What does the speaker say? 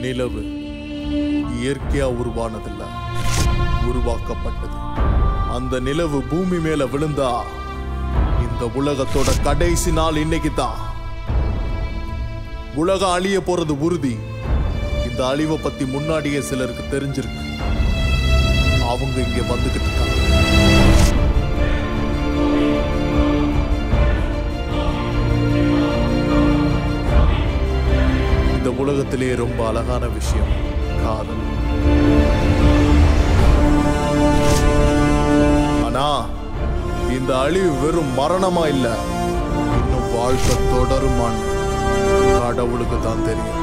நிலவு இயற்கையா உருவானதில்ல, உருவாக்கப்பட்டது. அந்த நிலவு பூமி மேல விழுந்தா இந்த உலகத்தோட கடைசி நாள் இன்னைக்கு தான். உலகம் அழிய போறது உறுதி. இந்த அழிவை பத்தி முன்னாடியே சிலருக்கு தெரிஞ்சிருக்கு. அவங்க இங்க வந்துகிட்டு இருக்காங்க. இந்த உலகத்திலேயே ரொம்ப அழகான விஷயம் காதல். ஆனா இந்த அழிவு வெறும் மரணமா இல்ல, இன்னும் வாழ்க்கை தொடருமான்னு கடவுளுக்கு தான் தெரியும்.